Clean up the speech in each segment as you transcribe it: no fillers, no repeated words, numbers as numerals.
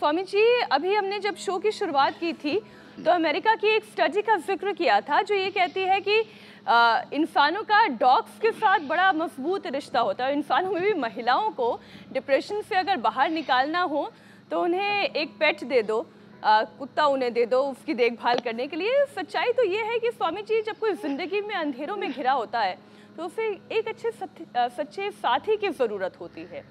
स्वामी जी, अभी हमने जब शो की शुरुआत की थी तो अमेरिका की एक स्टडी का जिक्र किया था जो ये कहती है कि इंसानों का डॉग्स के साथ बड़ा मजबूत रिश्ता होता है। इंसानों में भी महिलाओं को डिप्रेशन से अगर बाहर निकालना हो तो उन्हें एक पेट दे दो, कुत्ता उन्हें दे दो उसकी देखभाल करने के लिए। सच्चाई तो ये है कि स्वामी जी, जब कोई जिंदगी में अंधेरों में घिरा होता है तो उसे एक अच्छे सच्चे साथी की ज़रूरत होती है।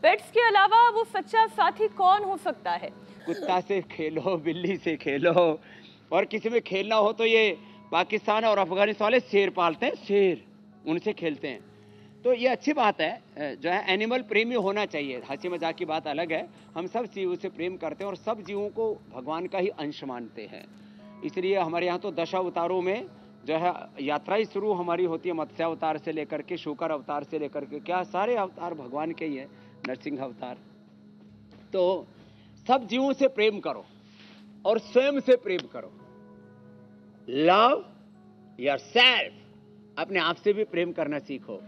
पेट्स के अलावा वो सच्चा साथी कौन हो सकता है? कुत्ता से खेलो, बिल्ली से खेलो, और किसी में खेलना हो तो ये पाकिस्तान और अफगानिस्तान वाले शेर पालते हैं, शेर, उनसे खेलते हैं। तो ये अच्छी बात है, जो है एनिमल प्रेमी होना चाहिए। हंसी मजाक की बात अलग है, हम सब जीवों से प्रेम करते हैं और सब जीवों को भगवान का ही अंश मानते हैं। इसलिए हमारे यहाँ तो 10 अवतारों में जो है यात्रा ही शुरू हमारी होती है, मत्स्य अवतार से लेकर के शुकर अवतार से लेकर के क्या सारे अवतार भगवान के ही है, नरसिंह अवतार। तो सब जीवों से प्रेम करो और स्वयं से प्रेम करो। लव योरसेल्फ, अपने आप से भी प्रेम करना सीखो।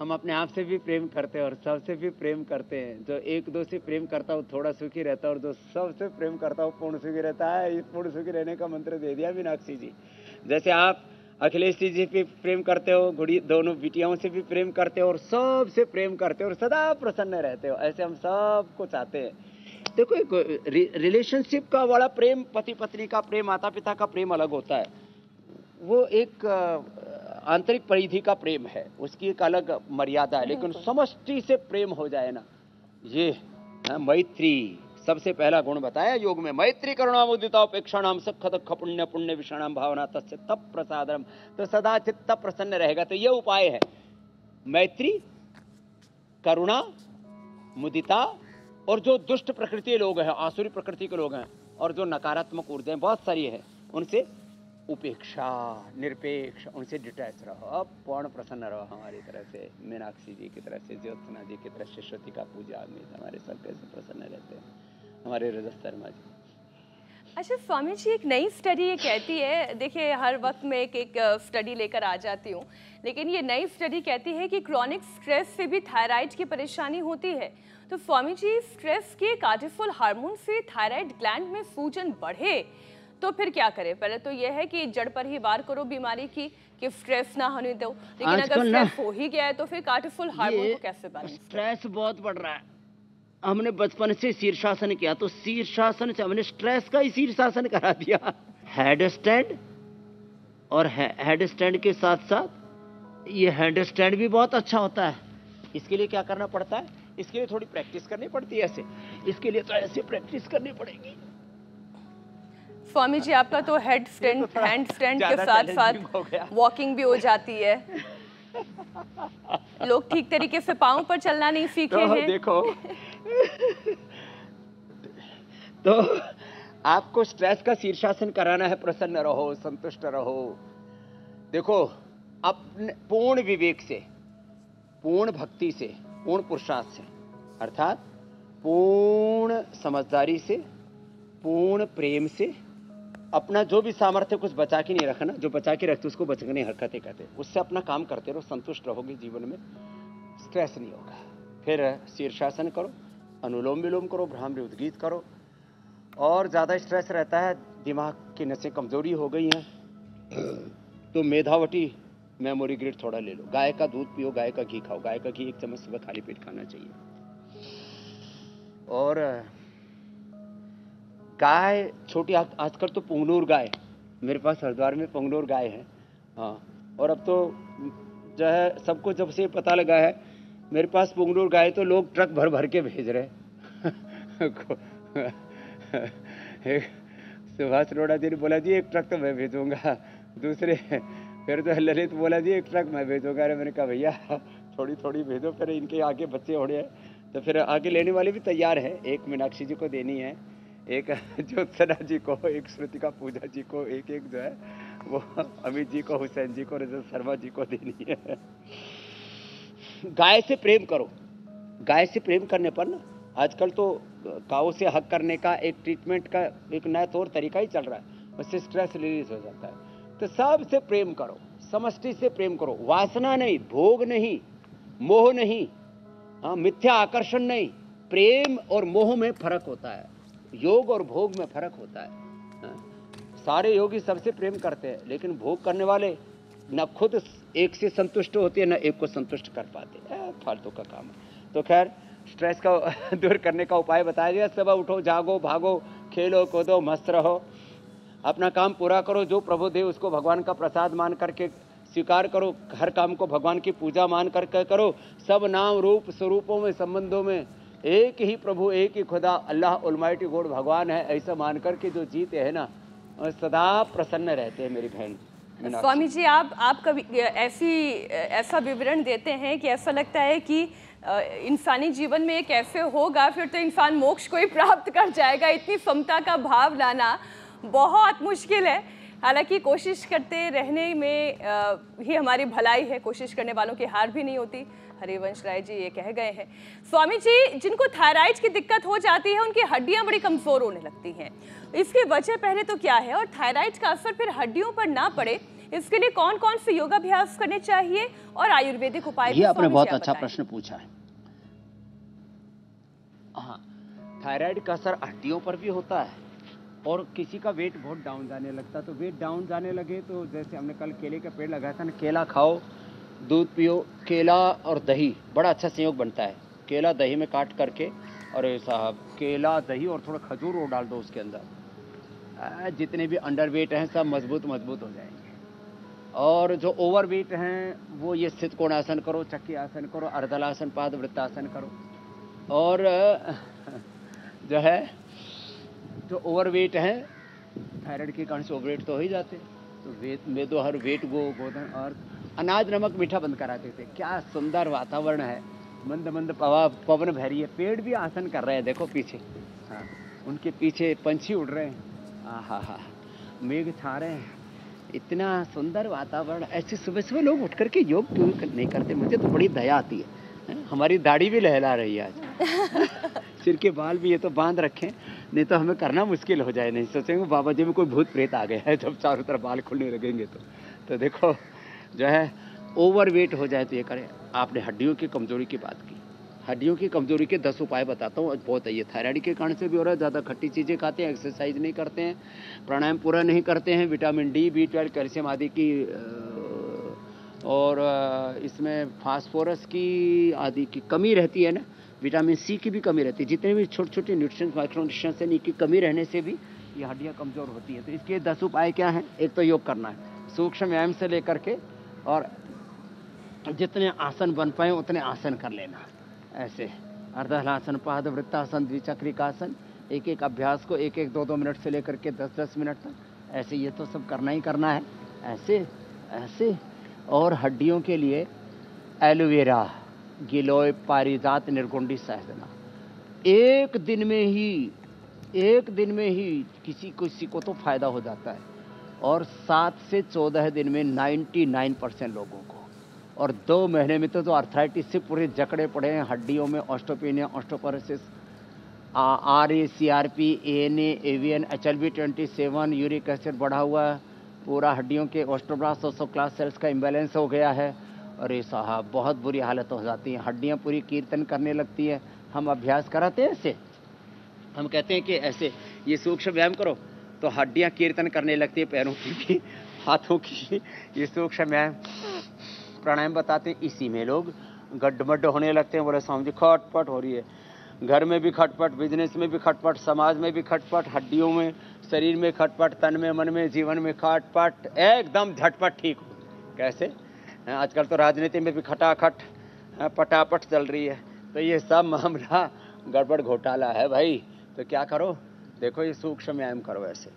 हम अपने आप से भी प्रेम करते हैं और सबसे भी प्रेम करते हैं। जो एक दो से प्रेम करता हो थोड़ा सुखी रहता है, और जो सबसे प्रेम करता हो पूर्ण सुखी रहता है। इस पूर्ण सुखी रहने का मंत्र दे दिया मीनाक्षी जी। जैसे आप अखिलेश जी पे प्रेम करते हो, गुड़ी दोनों बिटियाओं से भी प्रेम करते हो और सबसे प्रेम करते हो और सदा प्रसन्न रहते हो, ऐसे हम सबको चाहते हैं। देखो, एक रिलेशनशिप का बड़ा प्रेम, पति पत्नी का प्रेम, माता पिता का प्रेम अलग होता है। वो एक आंतरिक परिधि का प्रेम है, उसकी एक अलग मर्यादा है। लेकिन समष्टि से प्रेम हो जाए ना, ये मैत्री सबसे पहला गुण बताया योग में। मैत्री करुणा मुदिता उपेक्षा नाम सखत पुण्य पुण्य विषाणाम भावना तस्य तप प्रसादम, तो सदा चित्त प्रसन्न रहेगा। तो ये उपाय है, मैत्री, करुणा, मुदिता, और जो दुष्ट प्रकृति के लोग हैं, आसुरी प्रकृति के लोग हैं, और जो नकारात्मक ऊर्जाएं बहुत सारी है, उनसे उपेक्षा, निरपेक्ष, उनसे डिटैच रहो। अब पूर्ण प्रसन्न रहो हमारी तरह से, मीनाक्षी जी की तरह से, ज्योत्सना जी की तरह, सरस्वती का पूजा में हमारे सब कैसे प्रसन्न रहते हैं, हमारे रजत शर्मा जी। अच्छा स्वामी जी, एक नई स्टडी ये कहती है, देखिए हर वक्त में एक स्टडी लेकर आ जाती हूँ, लेकिन ये नई स्टडी कहती है कि क्रॉनिक स्ट्रेस से भी थायराइड की परेशानी होती है। तो स्वामी जी, स्ट्रेस के कार्टिसोल हार्मोन से थायराइड ग्लैंड में सूजन बढ़े तो फिर क्या करें? पहले तो यह है कि जड़ पर ही वार करो बीमारी की, कि स्ट्रेस ना होने दो। लेकिन अगर स्ट्रेस हो ही गया है तो फिर कार्टिसोल हार्मोन को कैसे बैलेंस? स्ट्रेस बहुत बढ़ रहा है। हमने बचपन से शीर्षासन किया, तो शीर्षासन से हमने स्ट्रेस का ही शीर्षासन करा दिया। हेड स्टैंड, और हेड स्टैंड के साथ साथ ये हैंड स्टैंड भी बहुत अच्छा होता है। इसके लिए क्या करना पड़ता है? इसके लिए थोड़ी प्रैक्टिस करनी पड़ती है। ऐसे इसके लिए तो ऐसे प्रैक्टिस करनी पड़ेगी। स्वामी जी, आपका तो हैंड स्टैंड के साथ साथ वॉकिंग भी हो जाती है। लोग ठीक तरीके से पांव पर चलना नहीं सीखे तो हैं। देखो तो आपको स्ट्रेस का शीर्षासन कराना है, प्रसन्न रहो, संतुष्ट रहो। देखो, अपने पूर्ण विवेक से, पूर्ण भक्ति से, पूर्ण पुरुषार्थ से, अर्थात पूर्ण समझदारी से, पूर्ण प्रेम से, अपना जो भी सामर्थ्य कुछ बचा के नहीं रखना, जो बचा के रखते उसको बचने हरकतें कहते हैं। उससे अपना काम करते रहो, संतुष्ट रहोगे, जीवन में स्ट्रेस नहीं होगा। फिर शीर्षासन करो, अनुलोम विलोम करो, भ्रामरी उद्गीत करो। और ज़्यादा स्ट्रेस रहता है, दिमाग की नसें कमज़ोरी हो गई हैं, तो मेधावटी मेमोरी ग्रिड थोड़ा ले लो। गाय का दूध पियो, गाय का घी खाओ। गाय का घी 1 चम्मच सुबह खाली पेट खाना चाहिए। और गाय छोटी, आजकल तो पुंगनूर गाय, मेरे पास हरिद्वार में पुंगनूर गाय है। हाँ, और अब तो जो है सबको जब से पता लगा है मेरे पास पुंगनूर गाय, तो लोग ट्रक भर भर के भेज रहे। सुभाष अरोड़ा जी ने बोला जी 1 ट्रक तो मैं भेजूंगा, दूसरे फिर तो ललित बोला जी 1 ट्रक मैं भेजूंगा। अरे मैंने कहा भैया थोड़ी थोड़ी भेजो, फिर इनके आगे बच्चे होने हैं, तो फिर आगे लेने वाले भी तैयार है। एक मीनाक्षी जी को देनी है, एक ज्योत्सना जी को, एक श्रुतिका पूजा जी को, एक जो है वो अमित जी को, हुसैन जी को, रजत शर्मा जी को देनी है। गाय से प्रेम करो। गाय से प्रेम करने पर ना, आजकल तो काऊ से हक करने का एक ट्रीटमेंट का एक नया तौर तरीका ही चल रहा है, उससे स्ट्रेस रिलीज हो जाता है। तो सबसे प्रेम करो, समष्टि से प्रेम करो। वासना नहीं, भोग नहीं, मोह नहीं, मिथ्या आकर्षण नहीं। प्रेम और मोह में फर्क होता है। योग और भोग में फर्क होता है। हाँ? सारे योगी सबसे प्रेम करते हैं, लेकिन भोग करने वाले न खुद एक से संतुष्ट होते हैं, न एक को संतुष्ट कर पाते। फालतू का काम है। तो खैर, स्ट्रेस का दूर करने का उपाय बताया गया। सुबह उठो, जागो, भागो, खेलो, कूदो, मस्त रहो, अपना काम पूरा करो, जो प्रभु दे उसको भगवान का प्रसाद मान करके स्वीकार करो, हर काम को भगवान की पूजा मान करके करो। सब नाम रूप स्वरूपों में, संबंधों में एक ही प्रभु, एक ही खुदा, अल्लाह ऑलमाइटी गॉड भगवान है, ऐसा मान करके जो जीते हैं ना, सदा प्रसन्न रहते हैं मेरी बहन। स्वामी जी, आप कभी ऐसा विवरण देते हैं कि ऐसा लगता है कि इंसानी जीवन में एक ऐसे होगा फिर तो इंसान मोक्ष को ही प्राप्त कर जाएगा। इतनी समता का भाव लाना बहुत मुश्किल है। हालांकि कोशिश करते रहने में ही हमारी भलाई है, कोशिश करने वालों की हार भी नहीं होती। हरिवंश राय जी ये कह गए हैं। स्वामी जी, जिनको थायराइड की दिक्कत हो जाती है उनकी हड्डियां बड़ी कमजोर होने लगती हैं, इसकी वजह पहले तो क्या है, और थायराइड का असर फिर हड्डियों पर ना पड़े इसके लिए कौन कौन से योगाभ्यास करने चाहिए और आयुर्वेदिक उपाय? ये आपने बहुत अच्छा प्रश्न पूछा है। हाँ, थायराइड का असर हड्डियों पर भी होता है, और किसी का वेट बहुत डाउन जाने लगता है। तो वेट डाउन जाने लगे तो जैसे हमने कल केले का पेड़ लगाया था ना, केला खाओ, दूध पियो, केला और दही बड़ा अच्छा संयोग बनता है। केला दही में काट करके, और साहब केला दही और थोड़ा खजूर और डाल दो उसके अंदर, जितने भी अंडर वेट हैं सब मजबूत मजबूत हो जाएंगे। और जो ओवर वेट हैं वो ये स्थित कोणासन करो, चक्की आसन करो, अर्धलासन, पाद वृत्तासन करो। और जो है जो ओवर वेट हैं, थायराइड के कारण से ओवर वेट तो हो ही जाते, तो वेट में तो हर वेट गोधन और अनाज नमक मीठा बंद कराते थे। क्या सुंदर वातावरण है, मंद मंद पवन बह रही है, पेड़ भी आसन कर रहे हैं, देखो पीछे। हाँ, उनके पीछे पंछी उड़ रहे हैं, आहा, मेघ छा रहे हैं, इतना सुंदर वातावरण। ऐसे सुबह सुबह लोग उठ करके योग क्यों नहीं करते? मुझे तो बड़ी दया आती है। हमारी दाढ़ी भी लहला रही है आज। सिर के बाल भी ये तो बांध रखें, नहीं तो हमें करना मुश्किल हो जाए। नहीं सोचेंगे बाबा जी में कोई भूत प्रेत आ गया है जब चारों तरफ बाल खुलने लगेंगे तो देखो जो है ओवर वेट हो जाए तो ये करें। आपने हड्डियों की कमजोरी की बात की, हड्डियों की कमजोरी के 10 उपाय बताता हूँ। बहुत है, ये थायराइड के कारण से भी हो रहा है, ज़्यादा खट्टी चीज़ें खाते हैं, एक्सरसाइज नहीं करते हैं, प्राणायाम पूरा नहीं करते हैं, विटामिन डी, B12, कैल्शियम आदि की, और इसमें फास्फोरस की आदि की कमी रहती है ना, विटामिन सी की भी कमी रहती है। जितने भी छोटे छोटे न्यूट्रिएंट्स, माइक्रो न्यूट्रिएंट्स हैं, इनकी कमी रहने से भी ये हड्डियाँ कमज़ोर होती हैं। तो इसके 10 उपाय क्या हैं? एक तो योग करना है, सूक्ष्म व्यायाम से लेकर के, और जितने आसन बन पाए उतने आसन कर लेना। ऐसे अर्धहलासन, पाद वृत्तासन, द्विचक्रिकासन, एक एक अभ्यास को 1-1, 2-2 मिनट से लेकर के 10-10 मिनट तक, ऐसे ये तो सब करना ही करना है। ऐसे और हड्डियों के लिए एलोवेरा, गिलोय, पारिजात, निर्गुंडी, सहजना, एक दिन में ही किसी को तो फायदा हो जाता है, और 7 से 14 दिन में 99% लोगों को, और 2 महीने में तो आर्थराइटिस से पूरे जकड़े पड़े हैं हड्डियों में, osteopenia, osteoporosis, RA, CRP, ANA, AVN, HLB27, uric acid बढ़ा हुआ है, पूरा हड्डियों के ऑस्टोब्लास्ट, ओस्टोक्लास्ट सेल्स का इम्बैलेंस हो गया है। अरे साहब बहुत बुरी हालत हो जाती है, हड्डियाँ पूरी कीर्तन करने लगती है। हम अभ्यास कराते हैं ऐसे, हम कहते हैं कि ऐसे ये सूक्ष्म व्यायाम करो तो हड्डियाँ कीर्तन करने लगती है, पैरों की भी, हाथों की। ये सूक्ष्म व्यायाम प्राणायाम बताते हैं, इसी में लोग गड्ढमड्ढ होने लगते हैं। बोले स्वामी जी खटपट हो रही है, घर में भी खटपट, बिजनेस में भी खटपट, समाज में भी खटपट, हड्डियों में, शरीर में खटपट, तन में, मन में, जीवन में खटपट, एकदम झटपट ठीक हो। कैसे? आजकल तो राजनीति में भी खटाखट पटापट चल रही है, तो ये सब मामला गड़बड़ घोटाला है भाई। तो क्या करो, देखो ये सूक्ष्म व्यायाम करो ऐसे।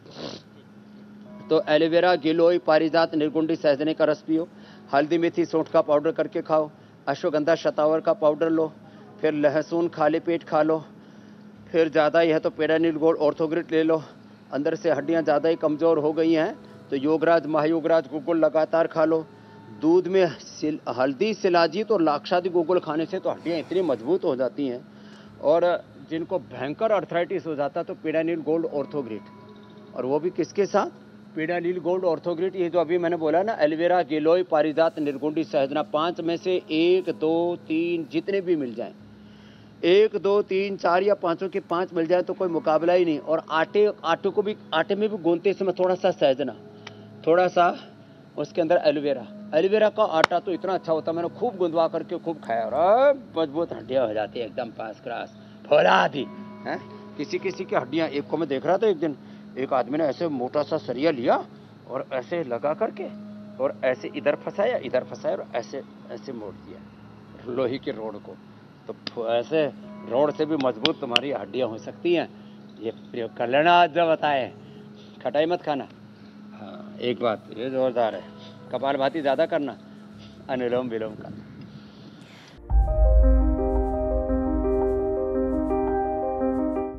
तो एलोवेरा, गिलोय, पारिजात, निर्गुंडी, सहजने का रस पियो, हल्दी, मेथी, सौंठ का पाउडर करके खाओ, अश्वगंधा, शतावर का पाउडर लो, फिर लहसुन खाली पेट खा लो, फिर ज़्यादा यह तो पेडानिल गोल्ड ऑर्थोग्रिट ले लो। अंदर से हड्डियाँ ज़्यादा ही कमज़ोर हो गई हैं तो योगराज, महायोगराज, गुगुल लगातार खा लो। दूध में हल्दी, शिलाजीत और लाक्षादि गुगुल खाने से तो हड्डियाँ इतनी मजबूत हो जाती हैं। और जिनको भयंकर अर्थराइटिस हो जाता तो पेडानिल गोल्ड ऑर्थोग्रिट, और वो भी किसके साथ? पेडानिल गोल्ड ऑर्थोग्रिट। ये जो अभी मैंने बोला ना, एलोवेरा, गिलोय, पारिजात, निर्गुंडी, सहजना, 5 में से 1, 2, 3 जितने भी मिल जाएं, 1 2 3 4 या पांचों के 5 मिल जाए तो कोई मुकाबला ही नहीं। और आटे में भी गूंथते समय थोड़ा सा सहजना, थोड़ा सा उसके अंदर एलोवेरा का आटा तो इतना अच्छा होता है, मैंने खूब गुंदवा करके खूब खाया और मजबूत हड्डियां हो जाती है एकदम फर्स्ट क्लास, फौला दी है। किसी किसी की हड्डियां, एक को मैं देख रहा था एक दिन, एक आदमी ने ऐसे मोटा सा सरिया लिया और ऐसे लगा करके और ऐसे इधर फंसाया और ऐसे ऐसे मोड़ दिया लोहे की रोड को। तो ऐसे रोड से भी मजबूत तुम्हारी हड्डियां हो सकती हैं। ये प्रयोग कर लेना आज जो बताए, खटाई मत खाना। हाँ, एक बात ये जोरदार है, कपालभाति ज़्यादा करना, अनुलोम विलोम का।